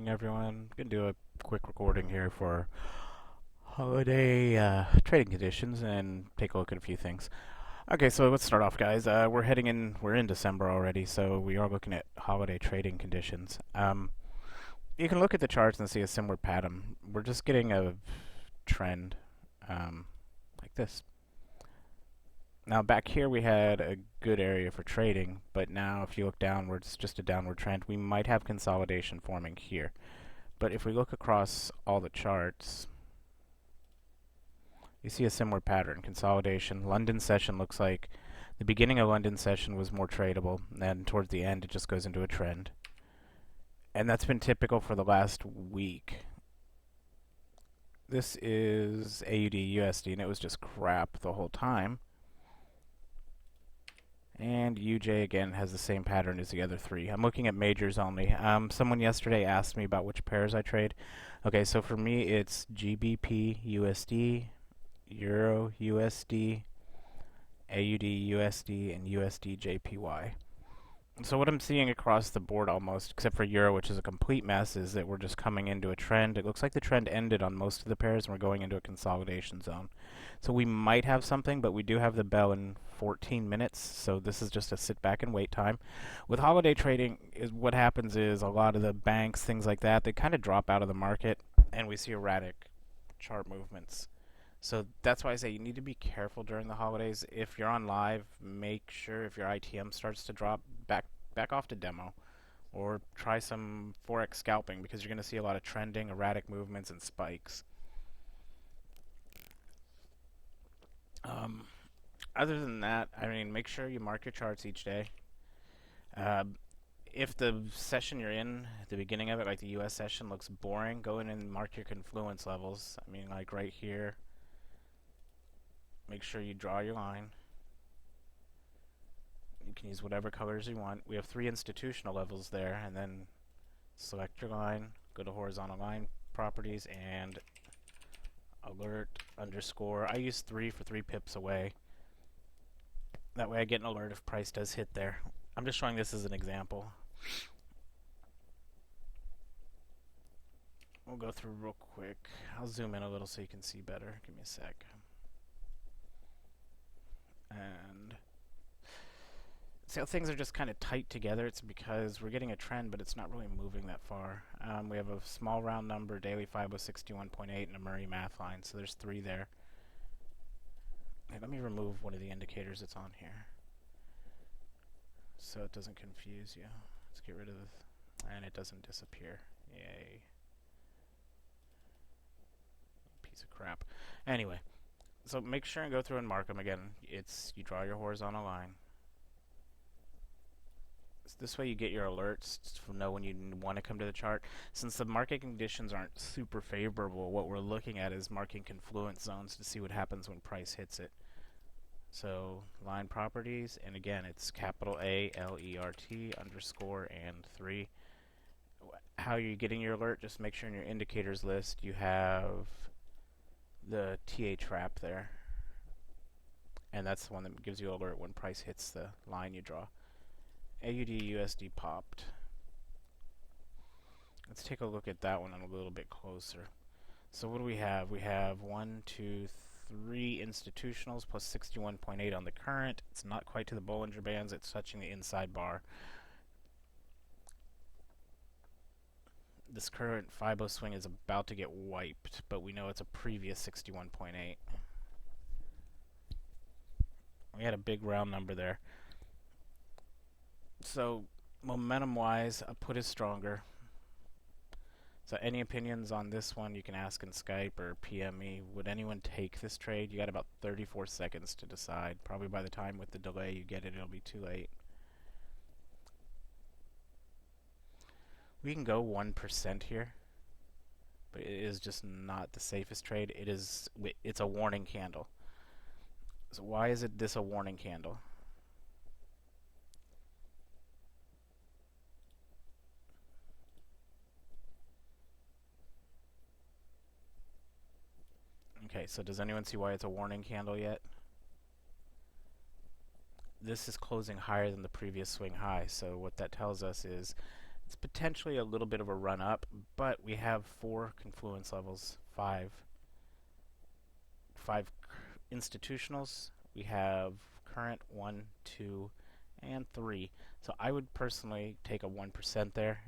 morning, everyone. Gonna do a quick recording here for holiday trading conditions and take a look at a few things. Okay, so let's start off, guys. We're in December already, so we are looking at holiday trading conditions. You can look at the charts and see a similar pattern. We're just getting a trend like this. Now back here we had a good area for trading, but now if you look downwards, just a downward trend. We might have consolidation forming here. But if we look across all the charts, you see a similar pattern. Consolidation. London session looks like the beginning of London session was more tradable, and towards the end it just goes into a trend. And that's been typical for the last week. This is AUD USD, and it was just crap the whole time. And UJ again has the same pattern as the other three. I'm looking at majors only. Someone yesterday asked me about which pairs I trade. Okay, so for me it's GBP USD, Euro USD, AUD USD, and USD JPY. So what I'm seeing across the board almost, except for Euro, which is a complete mess, is that we're just coming into a trend. It looks like the trend ended on most of the pairs, and we're going into a consolidation zone. So we might have something, but we do have the bell in 14 minutes, so this is just a sit back and wait time. With holiday trading, what happens is a lot of the banks, things like that, they kind of drop out of the market, and we see erratic chart movements. So that's why I say you need to be careful during the holidays. If you're on live, make sure if your ITM starts to drop, back off to demo, or try some forex scalping because you're going to see a lot of trending, erratic movements, and spikes. Other than that, I mean, make sure you mark your charts each day. If the session you're in, at the beginning of it, like the US session, looks boring, go in and mark your confluence levels. I mean, like right here, make sure you draw your line. You can use whatever colors you want. We have 3 institutional levels there, and then select your line, go to horizontal line properties, and alert underscore. I use 3 for 3 pips away. That way I get an alert if price does hit there. I'm just showing this as an example. We'll go through real quick. I'll zoom in a little so you can see better. Give me a sec. And see how things are just kind of tight together. It's because we're getting a trend, but it's not really moving that far. We have a small round number, daily 5061.8, and a Murray math line, so there's 3 there. Hey, let me remove one of the indicators that's on here so it doesn't confuse you. Let's get rid of this, and it doesn't disappear. Yay. Piece of crap. Anyway, so make sure and go through and mark them again. You draw your horizontal line. This way you get your alerts to know when you want to come to the chart. Since the market conditions aren't super favorable, what we're looking at is marking confluence zones to see what happens when price hits it. So line properties, and again it's capital A LERT underscore and 3. How you're getting your alert, just make sure in your indicators list you have the TA trap there, and that's the one that gives you an alert when price hits the line you draw. AUD USD popped. Let's take a look at that one a little bit closer. So what do we have? We have 1, 2, 3 institutionals plus 61.8 on the current. It's not quite to the Bollinger Bands. It's touching the inside bar. This current FIBO swing is about to get wiped, but we know it's a previous 61.8. We had a big round number there. So momentum-wise, a put is stronger. So any opinions on this one, you can ask in Skype or PM me. Would anyone take this trade? You got about 34 seconds to decide. Probably by the time with the delay you get it, it'll be too late. We can go 1% here, but it is just not the safest trade. It's a warning candle. So why is this a warning candle? Okay, so does anyone see why it's a warning candle yet? This is closing higher than the previous swing high, so what that tells us is It's potentially a little bit of a run up, but we have 4 confluence levels, five institutionals. We have current 1, 2, and 3. So I would personally take a 1% there.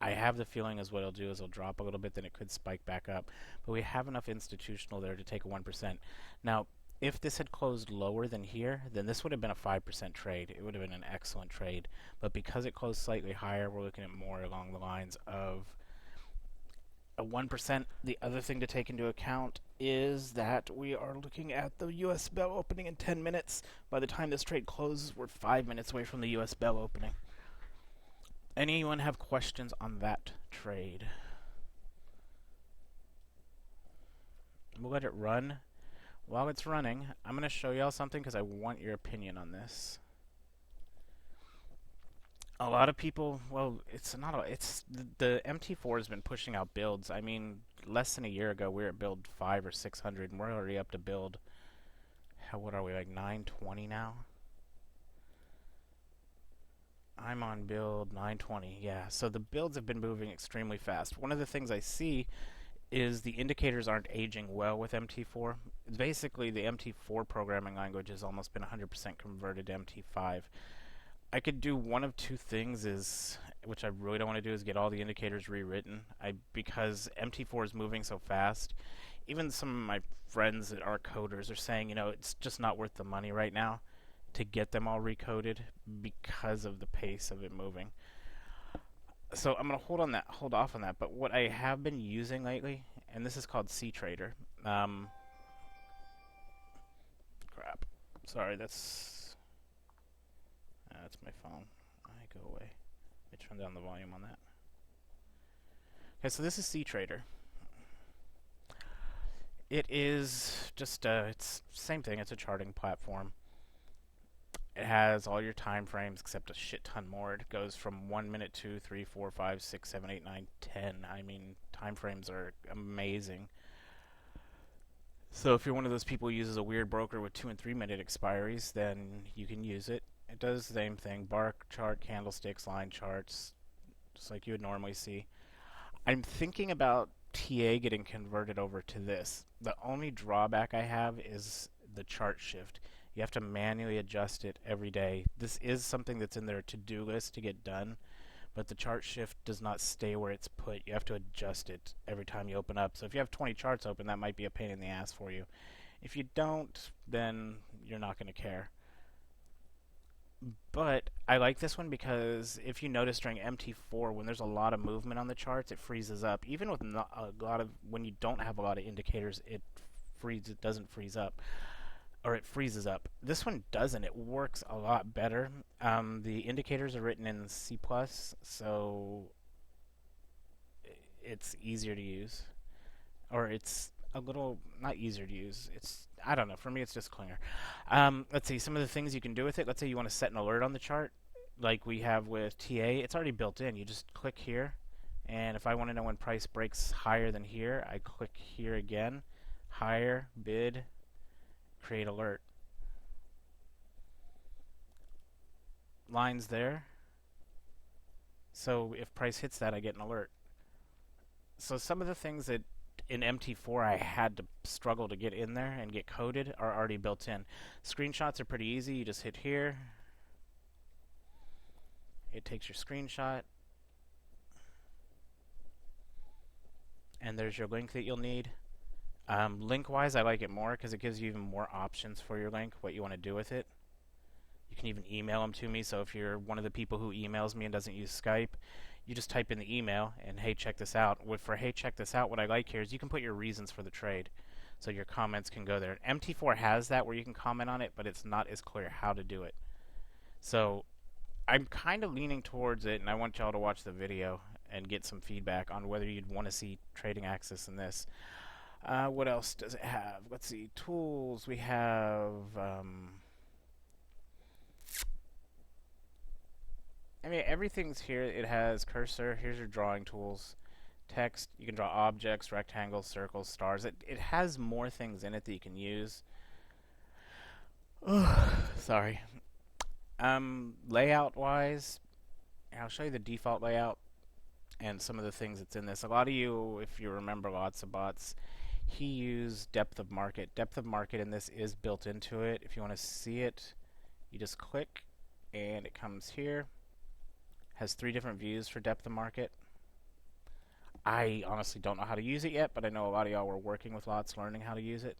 I have the feeling as what it'll do is it'll drop a little bit, then it could spike back up. But we have enough institutional there to take a 1%. Now, if this had closed lower than here, then this would have been a 5% trade. It would have been an excellent trade. But because it closed slightly higher, we're looking at more along the lines of a 1%. The other thing to take into account is that we are looking at the US bell opening in 10 minutes. By the time this trade closes, we're 5 minutes away from the US bell opening. Anyone have questions on that trade? We'll let it run. While it's running, I'm going to show y'all something because I want your opinion on this. A lot of people, well, the MT4 has been pushing out builds. I mean, less than a year ago, we were at build 5 or 600, and we're already up to build, what are we, like 920 now? I'm on build 920, yeah. So the builds have been moving extremely fast. One of the things I see is the indicators aren't aging well with MT4. Basically, the MT4 programming language has almost been 100% converted to MT5. I could do one of two things, which I really don't want to do, is get all the indicators rewritten. Because MT4 is moving so fast, even some of my friends that are coders are saying, it's just not worth the money right now to get them all recoded because of the pace of it moving. So I'm gonna hold off on that. But what I have been using lately, and this is called Ctrader. Crap. Sorry, that's my phone. Go away. Let me turn down the volume on that. Okay, so this is Ctrader. It is just it's same thing. It's a charting platform. It has all your time frames except a shit ton more. It goes from 1 minute, 2, 3, 4, 5, 6, 7, 8, 9, 10. I mean, time frames are amazing. So if you're one of those people who uses a weird broker with 2 and 3 minute expiries, then you can use it. It does the same thing: bar chart, candlesticks, line charts, just like you would normally see. I'm thinking about TA getting converted over to this. The only drawback I have is the chart shift. You have to manually adjust it every day. This is something that's in their to-do list to get done, but the chart shift does not stay where it's put. You have to adjust it every time you open up. So if you have 20 charts open, that might be a pain in the ass for you. If you don't, then you're not going to care. But I like this one because if you notice during MT4, when there's a lot of movement on the charts, it freezes up. Even with when you don't have a lot of indicators, it doesn't freeze up, or it freezes up. This one doesn't. It works a lot better. The indicators are written in C++, so it's easier to use, or it's a little not easier to use. I don't know. For me, it's just cleaner. Let's see some of the things you can do with it. Let's say you want to set an alert on the chart, like we have with TA. It's already built in. You just click here, and if I want to know when price breaks higher than here, I click here again, higher, bid, create alert. Lines there. So if price hits that, I get an alert. So some of the things that in MT4 I had to struggle to get in there and get coded are already built in. Screenshots are pretty easy. You just hit here. It takes your screenshot. And there's your link that you'll need. Link-wise, I like it more because it gives you even more options for your link, what you want to do with it. You can even email them to me, so if you're one of the people who emails me and doesn't use Skype, you just type in the email and, hey, check this out. For hey, check this out, what I like here is you can put your reasons for the trade, so your comments can go there. MT4 has that where you can comment on it, but it's not as clear how to do it. So I'm kind of leaning towards it, and I want y'all to watch the video and get some feedback on whether you'd want to see Trading Access in this. What else does it have? Let's see. Tools. We have... I mean, everything's here. It has cursor. Here's your drawing tools. Text. You can draw objects, rectangles, circles, stars. It has more things in it that you can use. Sorry. Layout-wise, I'll show you the default layout. and some of the things that's in this. A lot of you, if you remember lots of bots, he used depth of market. Depth of market in this is built into it. If you want to see it, you just click and it comes here. Has 3 different views for depth of market. I honestly don't know how to use it yet, but I know a lot of y'all were working with lots, learning how to use it.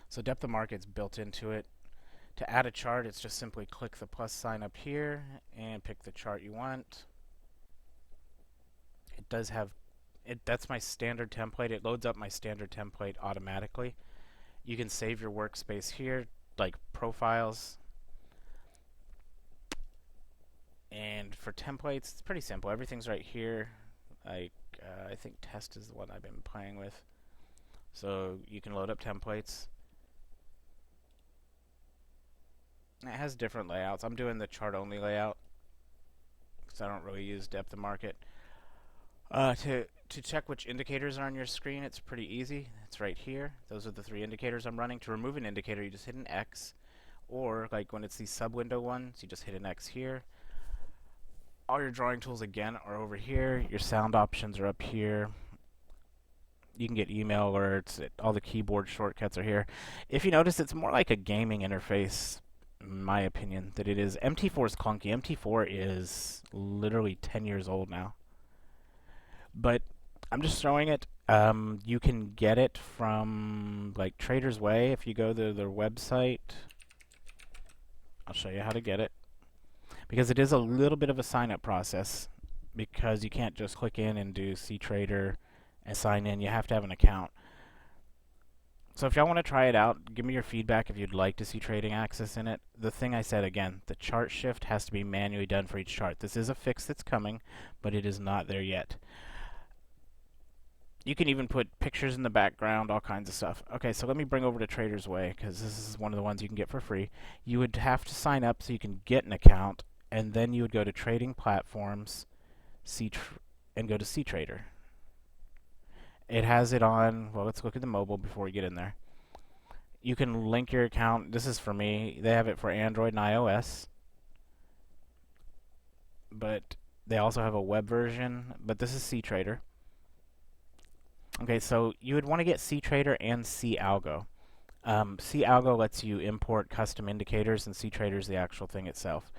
So depth of market's built into it. To add a chart, it's just simply click the plus sign up here and pick the chart you want. It does have that's my standard template. It loads up my standard template automatically. You can save your workspace here, like profiles. And for templates, it's pretty simple. Everything's right here. Like I think test is the one I've been playing with. So you can load up templates. It has different layouts. I'm doing the chart only layout because I don't really use depth of market. To check which indicators are on your screen, it's pretty easy. It's right here. Those are the 3 indicators I'm running. To remove an indicator, you just hit an X. Or, like when it's these sub-window ones, you just hit an X here. All your drawing tools, again, are over here. Your sound options are up here. You can get email alerts. All the keyboard shortcuts are here. If you notice, it's more like a gaming interface, in my opinion, that it is. MT4 is clunky. MT4 is literally 10 years old now. But I'm just throwing it. You can get it from like Trader's Way. If you go to their website, I'll show you how to get it. Because it is a little bit of a sign-up process. Because you can't just click in and do Ctrader and sign in. You have to have an account. So if y'all want to try it out, give me your feedback if you'd like to see trading access in it. The thing I said again, the chart shift has to be manually done for each chart. This is a fix that's coming, but it is not there yet. You can even put pictures in the background, all kinds of stuff. Okay, so let me bring over to Trader's Way, because this is one of the ones you can get for free. You would have to sign up so you can get an account, and then you would go to Trading Platforms, and go to Ctrader. It has it on, well, let's look at the mobile before we get in there. You can link your account. This is for me. They have it for Android and iOS. But they also have a web version, but this is Ctrader. Okay, so you would want to get Ctrader and Calgo. Calgo lets you import custom indicators, and Ctrader is the actual thing itself.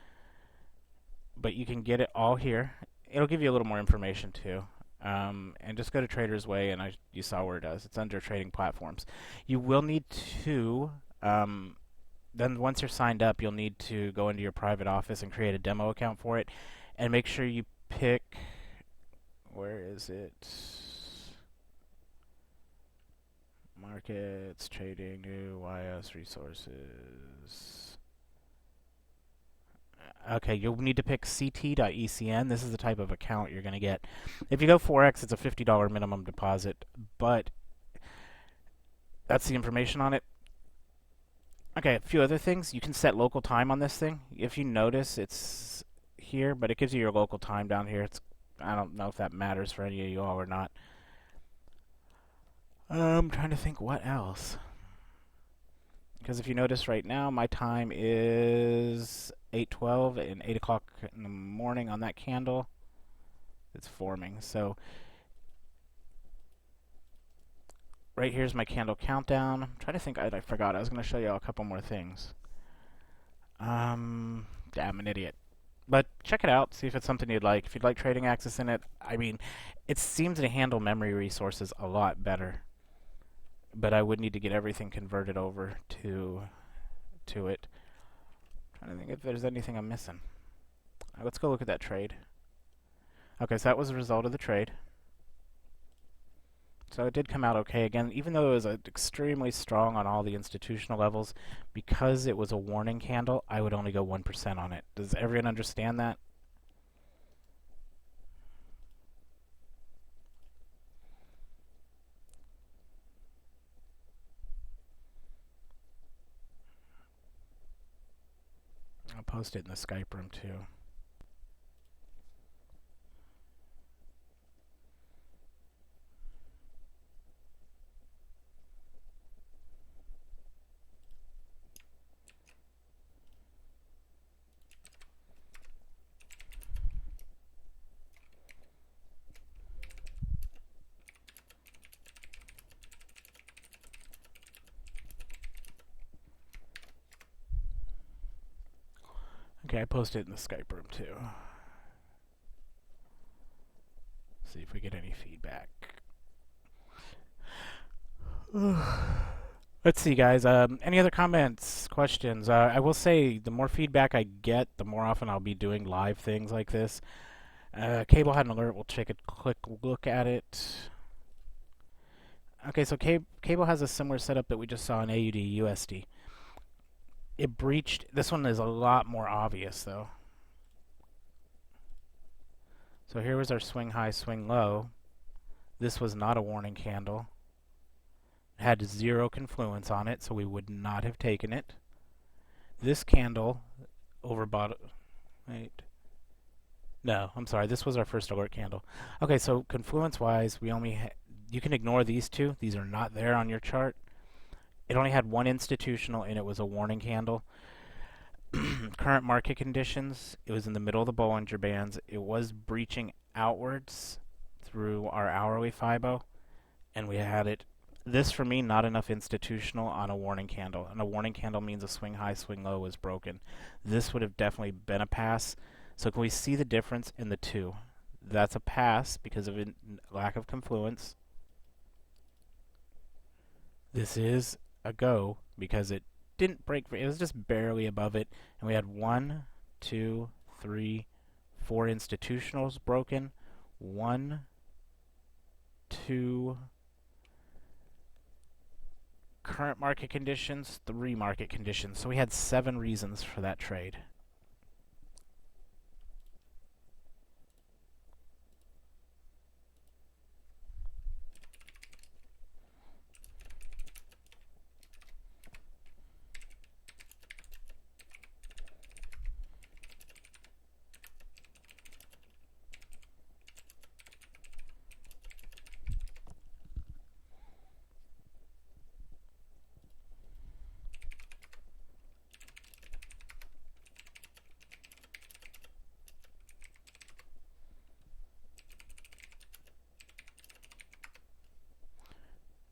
But you can get it all here. It'll give you a little more information too. And just go to Trader's Way, and you saw where it is. It's under Trading Platforms. You will need to, then once you're signed up, you'll need to go into your private office and create a demo account for it. And make sure you pick, where is it? Markets, trading, new, YS, resources. Okay, you'll need to pick ct.ecn. This is the type of account you're going to get. If you go Forex, it's a $50 minimum deposit, but that's the information on it. Okay, a few other things. You can set local time on this thing. If you notice, it's here, but it gives you your local time down here. I don't know if that matters for any of you all or not. I'm trying to think what else. Because if you notice right now, my time is 8:12 and 8 o'clock in the morning on that candle. It's forming. So right here's my candle countdown. I'm trying to think. I forgot. I was going to show you a couple more things. Yeah, I'm an idiot. But check it out. See if it's something you'd like. If you'd like trading access in it, I mean, it seems to handle memory resources a lot better. But I would need to get everything converted over to it. I'm trying to think if there's anything I'm missing. Let's go look at that trade. Okay, so that was the result of the trade. So it did come out okay. Again, even though it was extremely strong on all the institutional levels, because it was a warning candle, I would only go 1% on it. Does everyone understand that? I'll post it in the Skype room too. Okay, I posted it in the Skype room too. See if we get any feedback. Let's see, guys. Any other comments, questions? I will say the more feedback I get, the more often I'll be doing live things like this. Cable had an alert. We'll take a quick look at it. Okay, so Cable has a similar setup that we just saw in AUD USD. It breached. This one is a lot more obvious, though. So here was our swing high, swing low. This was not a warning candle. It had 0 confluence on it, so we would not have taken it. This candle overbought. Wait. No, I'm sorry. This was our first alert candle. Okay, so confluence-wise, we only you can ignore these two. These are not there on your chart. It only had one institutional, and it was a warning candle. Current market conditions, it was in the middle of the Bollinger Bands. It was breaching outwards through our hourly FIBO, and we had it. This, for me, not enough institutional on a warning candle. And a warning candle means a swing high, swing low was broken. This would have definitely been a pass. So can we see the difference in the two? That's a pass because of lack of confluence. This is a go because it didn't break. It was just barely above it. And we had 1, 2, 3, 4 institutionals broken. 1, 2, current market conditions, 3 market conditions. So we had 7 reasons for that trade.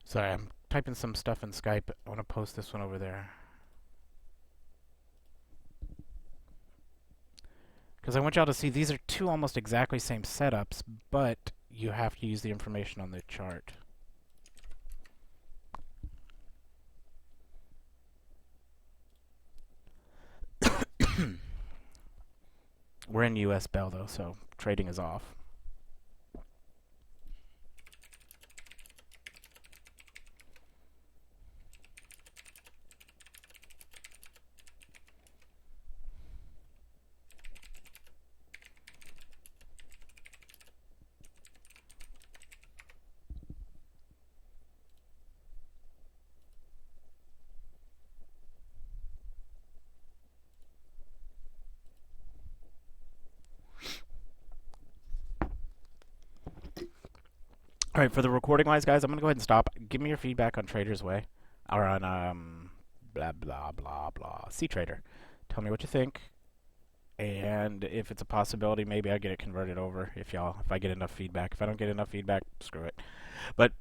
Sorry, I'm typing some stuff in Skype. I want to post this one over there. Because I want y'all to see these are 2 almost exactly same setups, but you have to use the information on the chart. We're in US Bell though, so trading is off. All right, for the recording wise, guys, I'm gonna go ahead and stop. Give me your feedback on Trader's Way, or on blah blah blah blah Ctrader. Tell me what you think, and if it's a possibility, maybe I get it converted over. If I get enough feedback. If I don't get enough feedback, screw it. But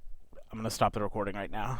I'm gonna stop the recording right now.